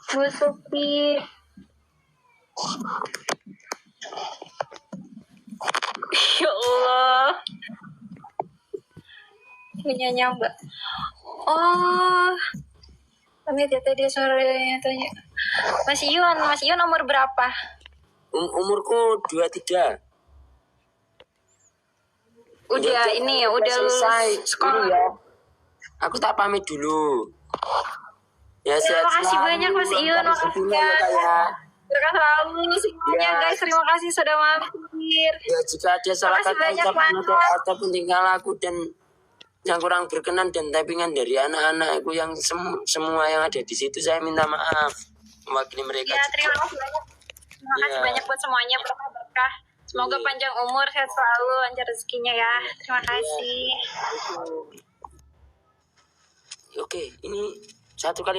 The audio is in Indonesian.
Bu Supi. Ya Allah. Punyanya Mbak. Oh. Kami tadi sore tanya. Mas Ion umur berapa? Umurku 23. Udah ini ya, udah selesai sekolah. ya. Aku tak pamit dulu. Ya, terima kasih banyak Mas Ion, makasih ya. Terima selalu semuanya ya. Guys, terima kasih sudah mampir. Ya, jika ada salah kata ucapan ataupun tingkah laku dan yang kurang berkenan dan typingan dari anak-anakku yang semua yang ada di situ, saya minta maaf mewakili mereka. Ya, terima kasih banyak. Terima kasih banyak buat semuanya, berkah-berkah. Semoga panjang umur, sehat selalu, lancar rezekinya ya. Terima kasih. Oke, ini satu kali